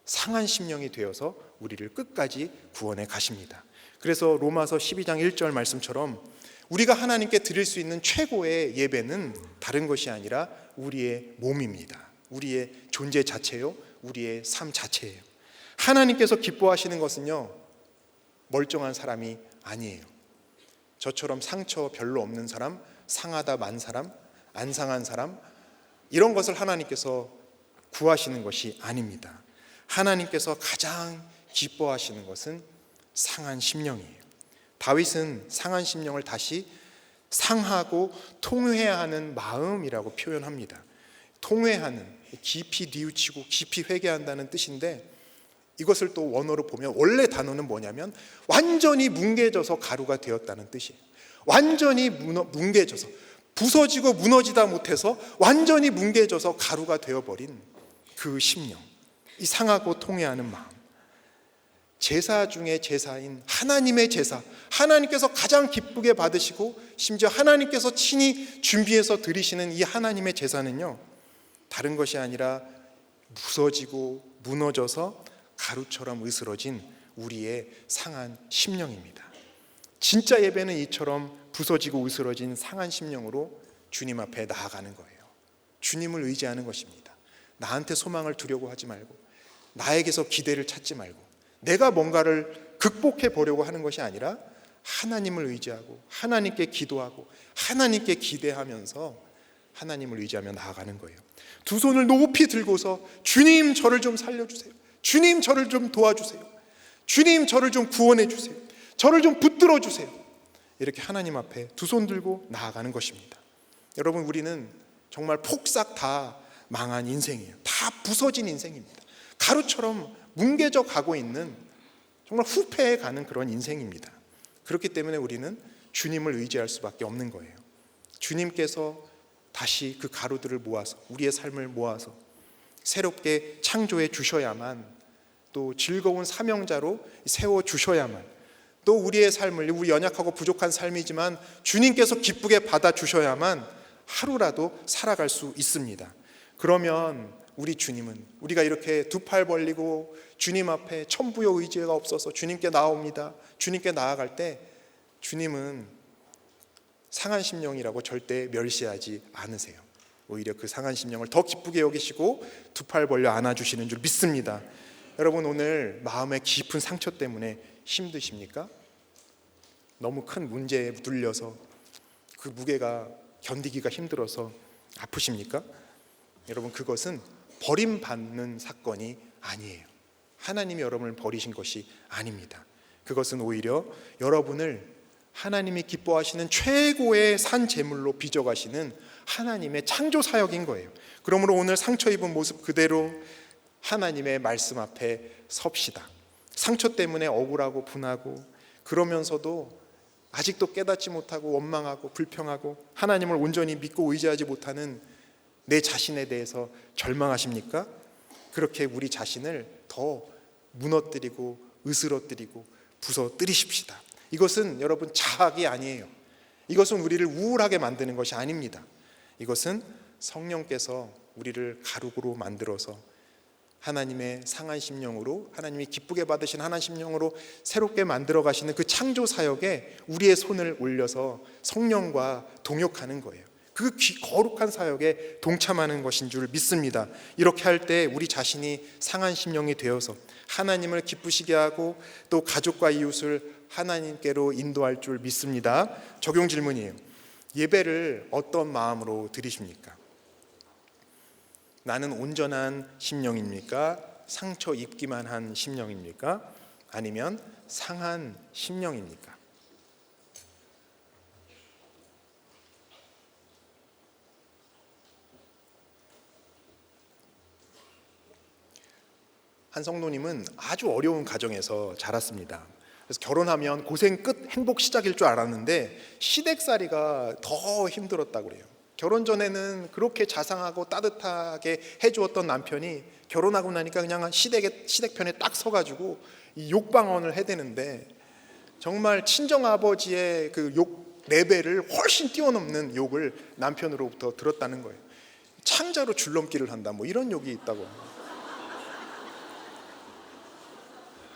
상한 심령이 되어서 우리를 끝까지 구원해 가십니다. 그래서 로마서 12장 1절 말씀처럼 우리가 하나님께 드릴 수 있는 최고의 예배는 다른 것이 아니라 우리의 몸입니다. 우리의 존재 자체요, 우리의 삶 자체예요. 하나님께서 기뻐하시는 것은요, 멀쩡한 사람이 아니에요. 저처럼 상처 별로 없는 사람, 상하다 만 사람, 안 상한 사람, 이런 것을 하나님께서 구하시는 것이 아닙니다. 하나님께서 가장 기뻐하시는 것은 상한 심령이에요. 다윗은 상한 심령을 다시 상하고 통회하는 마음이라고 표현합니다. 통회하는, 깊이 뉘우치고 깊이 회개한다는 뜻인데, 이것을 또 원어로 보면 원래 단어는 뭐냐면 완전히 뭉개져서 가루가 되었다는 뜻이에요. 완전히 뭉개져서, 부서지고 무너지다 못해서 완전히 뭉개져서 가루가 되어버린 그 심령, 이 상하고 통회하는 마음. 제사 중에 제사인 하나님의 제사, 하나님께서 가장 기쁘게 받으시고 심지어 하나님께서 친히 준비해서 드리시는 이 하나님의 제사는요, 다른 것이 아니라 부서지고 무너져서 가루처럼 으스러진 우리의 상한 심령입니다. 진짜 예배는 이처럼 부서지고 으스러진 상한 심령으로 주님 앞에 나아가는 거예요. 주님을 의지하는 것입니다. 나한테 소망을 두려고 하지 말고, 나에게서 기대를 찾지 말고, 내가 뭔가를 극복해 보려고 하는 것이 아니라 하나님을 의지하고 하나님께 기도하고 하나님께 기대하면서 하나님을 의지하며 나아가는 거예요. 두 손을 높이 들고서 주님, 저를 좀 살려주세요. 주님, 저를 좀 도와주세요. 주님, 저를 좀 구원해 주세요. 저를 좀 붙들어 주세요. 이렇게 하나님 앞에 두 손 들고 나아가는 것입니다. 여러분, 우리는 정말 폭삭 다 망한 인생이에요. 다 부서진 인생입니다. 가루처럼 뭉개져 가고 있는, 정말 후패해 가는 그런 인생입니다. 그렇기 때문에 우리는 주님을 의지할 수밖에 없는 거예요. 주님께서 다시 그 가루들을 모아서, 우리의 삶을 모아서 새롭게 창조해 주셔야만, 또 즐거운 사명자로 세워 주셔야만, 또 우리의 삶을, 우리 연약하고 부족한 삶이지만 주님께서 기쁘게 받아 주셔야만 하루라도 살아갈 수 있습니다. 그러면 우리 주님은, 우리가 이렇게 두 팔 벌리고 주님 앞에 천부여 의지가 없어서 주님께 나옵니다. 주님께 나아갈 때 주님은 상한 심령이라고 절대 멸시하지 않으세요. 오히려 그 상한 심령을 더 기쁘게 여기시고 두 팔 벌려 안아주시는 줄 믿습니다. 여러분, 오늘 마음의 깊은 상처 때문에 힘드십니까? 너무 큰 문제에 눌려서 그 무게가 견디기가 힘들어서 아프십니까? 여러분, 그것은 버림받는 사건이 아니에요. 하나님이 여러분을 버리신 것이 아닙니다. 그것은 오히려 여러분을 하나님이 기뻐하시는 최고의 산 제물로 빚어가시는 하나님의 창조 사역인 거예요. 그러므로 오늘 상처 입은 모습 그대로 하나님의 말씀 앞에 섭시다. 상처 때문에 억울하고 분하고, 그러면서도 아직도 깨닫지 못하고 원망하고 불평하고 하나님을 온전히 믿고 의지하지 못하는 내 자신에 대해서 절망하십니까? 그렇게 우리 자신을 더 무너뜨리고 으스러뜨리고 부서뜨리십시다. 이것은 여러분 자학이 아니에요. 이것은 우리를 우울하게 만드는 것이 아닙니다. 이것은 성령께서 우리를 가루로 만들어서 하나님의 상한 심령으로, 하나님이 기쁘게 받으신 하나님 심령으로 새롭게 만들어 가시는 그 창조 사역에 우리의 손을 올려서 성령과 동역하는 거예요. 그 거룩한 사역에 동참하는 것인 줄 믿습니다. 이렇게 할 때 우리 자신이 상한 심령이 되어서 하나님을 기쁘시게 하고 또 가족과 이웃을 하나님께로 인도할 줄 믿습니다. 적용 질문이에요. 예배를 어떤 마음으로 드리십니까? 나는 온전한 심령입니까? 상처 입기만 한 심령입니까? 아니면 상한 심령입니까? 한 성도님은 아주 어려운 가정에서 자랐습니다. 그래서 결혼하면 고생 끝 행복 시작일 줄 알았는데 시댁살이가 더 힘들었다고 그래요. 결혼 전에는 그렇게 자상하고 따뜻하게 해주었던 남편이 결혼하고 나니까 그냥 시댁편에 딱 서가지고 이 욕방언을 해대는데, 정말 친정아버지의 그 욕 레벨을 훨씬 뛰어넘는 욕을 남편으로부터 들었다는 거예요. 창자로 줄넘기를 한다, 뭐 이런 욕이 있다고.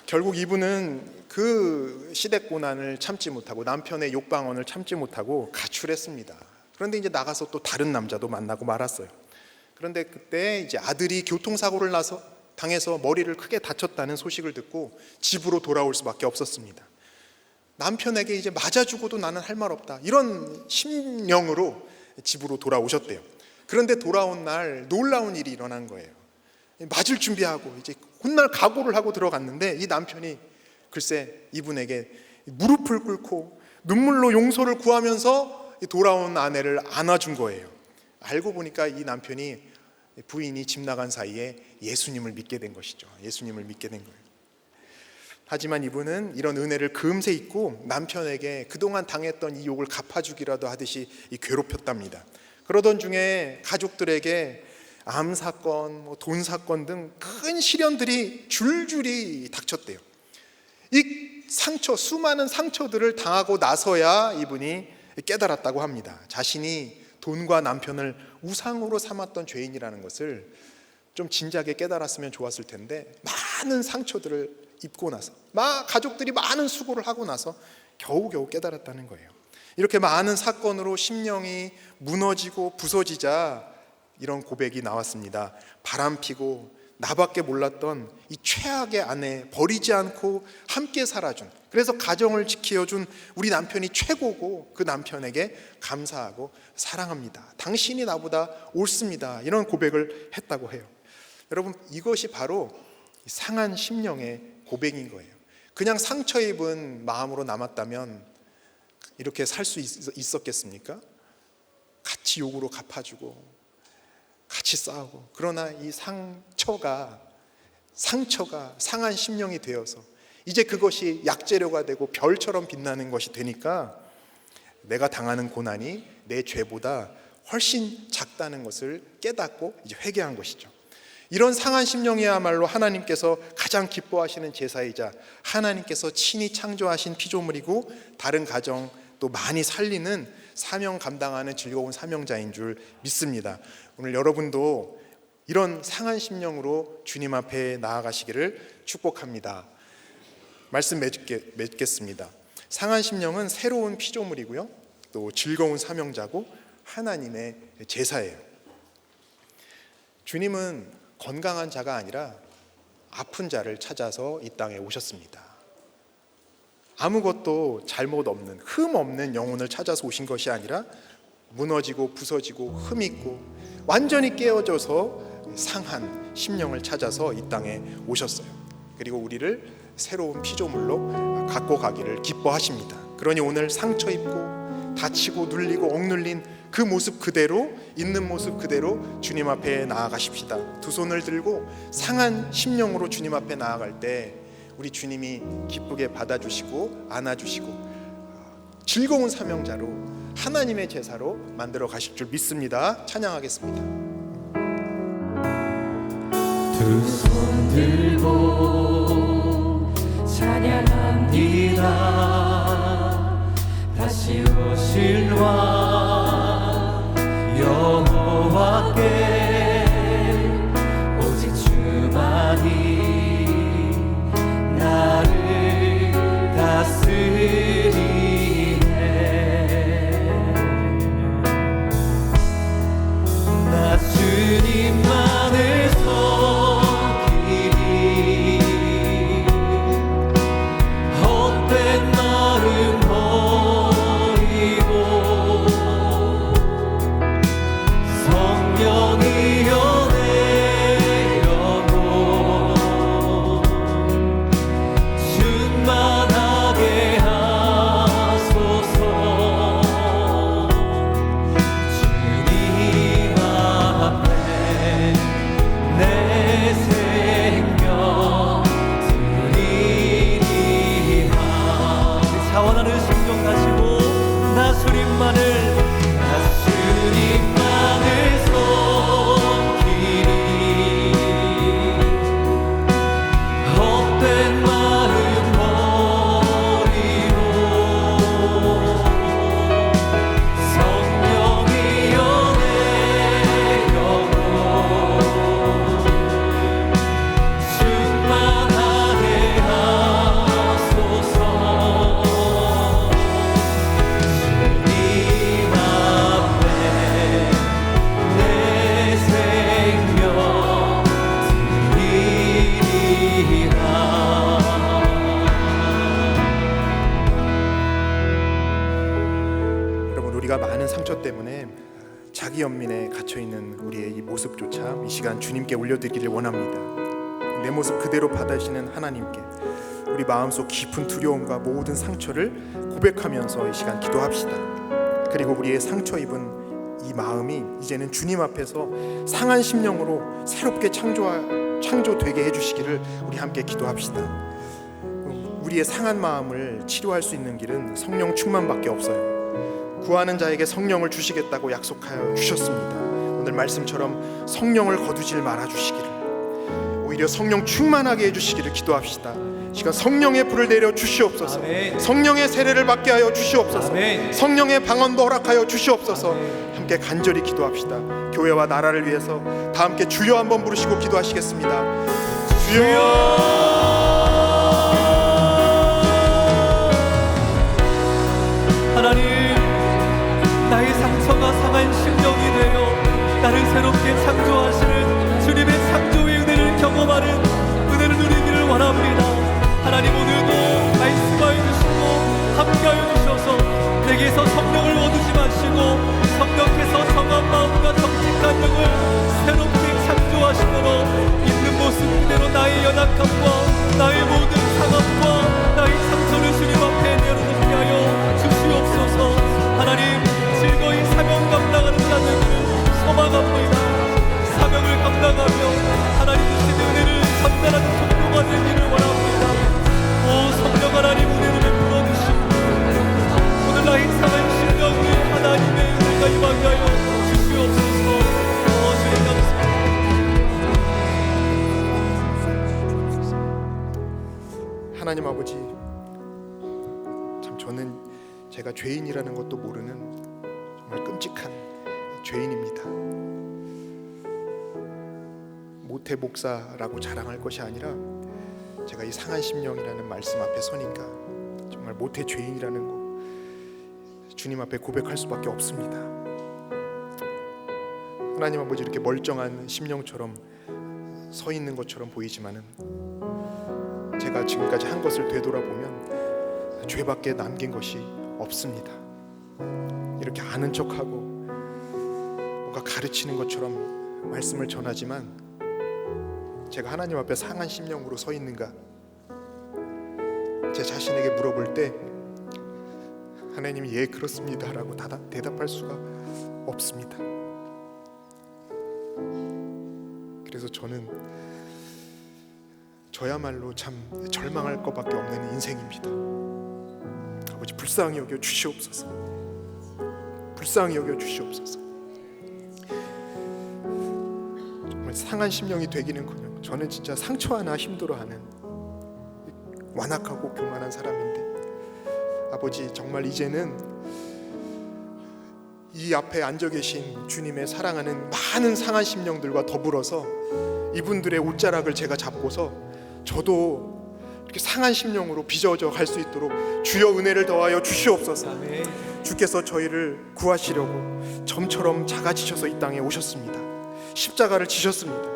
결국 이분은 그 시댁 고난을 참지 못하고 당편의 욕방언을 참지 못하고 가출했습니다. 그런데 이제 나가서 또 다른 남자도 만나고 말았어요. 그런데 그때 이제 아들이 교통사고를 당해서 머리를 크게 다쳤다는 소식을 듣고 집으로 돌아올 수밖에 없었습니다. 남편에게 이제 맞아 죽어도 나는 할 말 없다, 이런 심령으로 집으로 돌아오셨대요. 그런데 돌아온 날 놀라운 일이 일어난 거예요. 맞을 준비하고 이제 훗날 각오를 하고 들어갔는데 이 남편이 글쎄 이분에게 무릎을 꿇고 눈물로 용서를 구하면서 돌아온 아내를 안아준 거예요. 알고 보니까 이 남편이, 부인이 집 나간 사이에 예수님을 믿게 된 것이죠. 예수님을 믿게 된 거예요. 하지만 이분은 이런 은혜를 금세 잊고 남편에게 그동안 당했던 이 욕을 갚아주기라도 하듯이 괴롭혔답니다. 그러던 중에 가족들에게 암 사건, 돈 사건 등 큰 시련들이 줄줄이 닥쳤대요. 이 상처, 수많은 상처들을 당하고 나서야 이분이 깨달았다고 합니다. 자신이 돈과 남편을 우상으로 삼았던 죄인이라는 것을 좀 진작에 깨달았으면 좋았을 텐데, 많은 상처들을 입고 나서, 가족들이 많은 수고를 하고 나서 겨우겨우 깨달았다는 거예요. 이렇게 많은 사건으로 심령이 무너지고 부서지자 이런 고백이 나왔습니다. 바람피고 나밖에 몰랐던 이 최악의 아내 버리지 않고 함께 살아준, 그래서 가정을 지켜준 우리 남편이 최고고 그 남편에게 감사하고 사랑합니다. 당신이 나보다 옳습니다. 이런 고백을 했다고 해요. 여러분, 이것이 바로 상한 심령의 고백인 거예요. 그냥 상처 입은 마음으로 남았다면 이렇게 살 수 있었겠습니까? 같이 욕으로 갚아주고 같이 싸우고, 그러나 이 상처가 상한 심령이 되어서 이제 그것이 약재료가 되고 별처럼 빛나는 것이 되니까 내가 당하는 고난이 내 죄보다 훨씬 작다는 것을 깨닫고 이제 회개한 것이죠. 이런 상한 심령이야말로 하나님께서 가장 기뻐하시는 제사이자 하나님께서 친히 창조하신 피조물이고 다른 가정 또 많이 살리는 사명 감당하는 즐거운 사명자인 줄 믿습니다. 오늘 여러분도 이런 상한 심령으로 주님 앞에 나아가시기를 축복합니다. 말씀 맺겠습니다. 상한 심령은 새로운 피조물이고요, 또 즐거운 사명자고 하나님의 제사예요. 주님은 건강한 자가 아니라 아픈 자를 찾아서 이 땅에 오셨습니다. 아무것도 잘못 없는, 흠 없는 영혼을 찾아서 오신 것이 아니라 무너지고 부서지고 흠 있고 완전히 깨어져서 상한 심령을 찾아서 이 땅에 오셨어요. 그리고 우리를 새로운 피조물로 갖고 가기를 기뻐하십니다. 그러니 오늘 상처 입고 다치고 눌리고 억눌린 그 모습 그대로, 있는 모습 그대로 주님 앞에 나아가십시다. 두 손을 들고 상한 심령으로 주님 앞에 나아갈 때 우리 주님이 기쁘게 받아주시고 안아주시고 즐거운 사명자로, 하나님의 제사로 만들어 가실 줄 믿습니다. 찬양하겠습니다. 두 손 들고 찬양합니다. 다시 오실 왕 여호와께 오직 주만이 나를 다스리네. 나 주님만을 섬기리. 헛된 마음 버리고 성령이여 내 영혼 충만하게 하소서. 주님 앞에 내 생명 드리리라. 자원하는 심정 가지고 나 주님만을 섬기리. 헛된 마음 버리고 성령이여 내 영혼 충만하게 하소서. 주님 앞에 내 생명 드리리라. 여러분, 우리가 많은 상처 때문에 자기 연민에 갇혀있는 우리의 이 모습조차 이 시간 주님께 올려드리기를 원합니다. 내 모습 그대로 받으시는 하나님께 우리 마음속 깊은 두려움과 모든 상처를 고백하면서 이 시간 기도합시다. 그리고 우리의 상처 입은 이 마음이 이제는 주님 앞에서 상한 심령으로 새롭게 창조되게 해주시기를 우리 함께 기도합시다. 우리의 상한 마음을 치료할 수 있는 길은 성령 충만밖에 없어요. 구하는 자에게 성령을 주시겠다고 약속하여 주셨습니다. 오늘 말씀처럼 성령을 거두질 말아주시기를, 오히려 성령 충만하게 해주시기를 기도합시다. 시간 성령의 불을 내려 주시옵소서. 아멘. 성령의 세례를 받게 하여 주시옵소서. 아멘. 성령의 방언도 허락하여 주시옵소서. 아멘. 함께 간절히 기도합시다. 교회와 나라를 위해서 다 함께 주여 한번 부르시고 기도하시겠습니다. 주여. 하나님, 나의 상처가 상한 심령이 되어 나를 새롭게 창조하시는 주님의 창조의 은혜를 경험하는 은혜를 누리기를 원합니다. 하나님, 오늘도 말씀하여 주시고 함께하여 주셔서 내게서 성령을 얻으지 마시고 성령께서 정한 마음과 정직한 영을 새롭게 창조하시도록 있는 모습 그대로 나의 연약함과 나의 모든 상함과 나의 상처를 주님 앞에 내려놓게 하여 주시옵소서. 하나님, 즐거이 사명 감당하는 자들 죄인이라는 것도 모르는 정말 끔찍한 죄인입니다. 모태 목사라고 자랑할 것이 아니라 제가 이 상한 심령이라는 말씀 앞에 서니까 정말 모태 죄인이라는 거 주님 앞에 고백할 수밖에 없습니다. 하나님 아버지, 이렇게 멀쩡한 심령처럼 서 있는 것처럼 보이지만은 제가 지금까지 한 것을 되돌아보면 죄밖에 남긴 것이 없습니다. 이렇게 아는 척하고 뭔가 가르치는 것처럼 말씀을 전하지만 제가 하나님 앞에 상한 심령으로 서 있는가, 제 자신에게 물어볼 때 하나님이 예 그렇습니다 라고 대답할 수가 없습니다. 그래서 저는 저야말로 참 절망할 것밖에 없는 인생입니다. 아버지, 불쌍히 여겨 주시옵소서. 불쌍히 여겨 주시옵소서. 정말 상한 심령이 되기는커녕 저는 진짜 상처 하나 힘들어하는 완악하고 교만한 사람인데, 아버지, 정말 이제는 이 앞에 앉아 계신 주님의 사랑하는 많은 상한 심령들과 더불어서 이분들의 옷자락을 제가 잡고서 저도 이렇게 상한 심령으로 빚어져 갈 수 있도록 주여 은혜를 더하여 주시옵소서. 아멘. 주께서 저희를 구하시려고 점처럼 작아지셔서 이 땅에 오셨습니다. 십자가를 지셨습니다.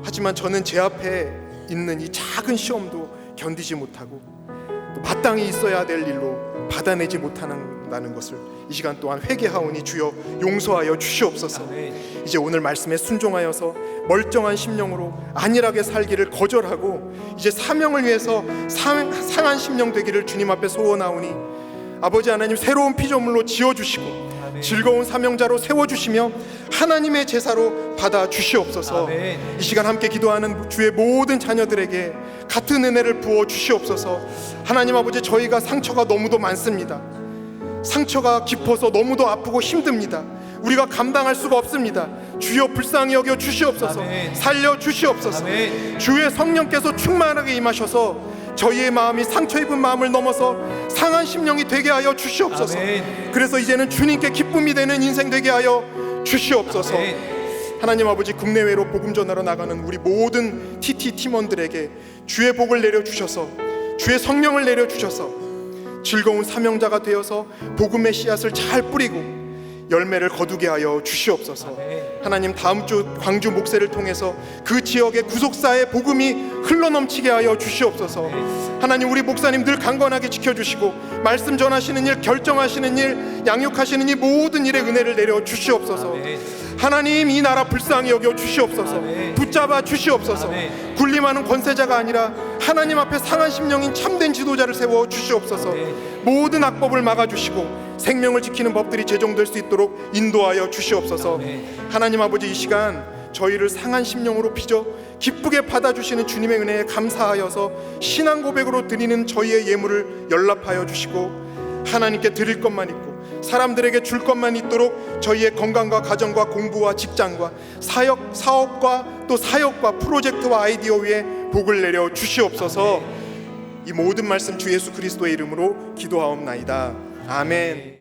하지만 저는 제 앞에 있는 이 작은 시험도 견디지 못하고 또 마땅히 있어야 될 일로 받아내지 못한다는 것을 이 시간 동안 회개하오니 주여 용서하여 주시옵소서. 아멘. 이제 오늘 말씀에 순종하여서 멀쩡한 심령으로 안일하게 살기를 거절하고 이제 사명을 위해서 상한 심령 되기를 주님 앞에 소원하오니 아버지 하나님, 새로운 피조물로 지어주시고 아멘. 즐거운 사명자로 세워주시며 하나님의 제사로 받아 주시옵소서. 아멘. 이 시간 함께 기도하는 주의 모든 자녀들에게 같은 은혜를 부어 주시옵소서. 하나님 아버지, 저희가 상처가 너무도 많습니다. 상처가 깊어서 너무도 아프고 힘듭니다. 우리가 감당할 수가 없습니다. 주여 불쌍히 여겨 주시옵소서. 아멘. 살려 주시옵소서. 아멘. 주의 성령께서 충만하게 임하셔서 저희의 마음이 상처 입은 마음을 넘어서 상한 심령이 되게 하여 주시옵소서. 아멘. 그래서 이제는 주님께 기쁨이 되는 인생 되게 하여 주시옵소서. 아멘. 하나님 아버지, 국내외로 복음 전하러 나가는 우리 모든 TT 팀원들에게 주의 복을 내려 주셔서 주의 성령을 내려 주셔서 즐거운 사명자가 되어서 복음의 씨앗을 잘 뿌리고 열매를 거두게 하여 주시옵소서. 아멘. 하나님, 다음 주 광주 목회를 통해서 그 지역의 구속사의 복음이 흘러넘치게 하여 주시옵소서. 하나님, 우리 목사님 늘 강건하게 지켜주시고 말씀 전하시는 일, 결정하시는 일, 양육하시는 이 모든 일에 은혜를 내려 주시옵소서. 아멘. 하나님, 이 나라 불쌍히 여겨 주시옵소서. 아멘. 붙잡아 주시옵소서. 아멘. 군림하는 권세자가 아니라 하나님 앞에 상한 심령인 참된 지도자를 세워 주시옵소서. 아멘. 모든 악법을 막아주시고 생명을 지키는 법들이 제정될 수 있도록 인도하여 주시옵소서. 아멘. 하나님 아버지, 이 시간 저희를 상한 심령으로 빚어 기쁘게 받아주시는 주님의 은혜에 감사하여서 신앙 고백으로 드리는 저희의 예물을 연락하여 주시고 하나님께 드릴 것만 있고 사람들에게 줄 것만 있도록 저희의 건강과 가정과 공부와 직장과 사업과 또 사역과 프로젝트와 아이디어 위에 복을 내려 주시옵소서. 이 모든 말씀 주 예수 그리스도의 이름으로 기도하옵나이다. 아멘.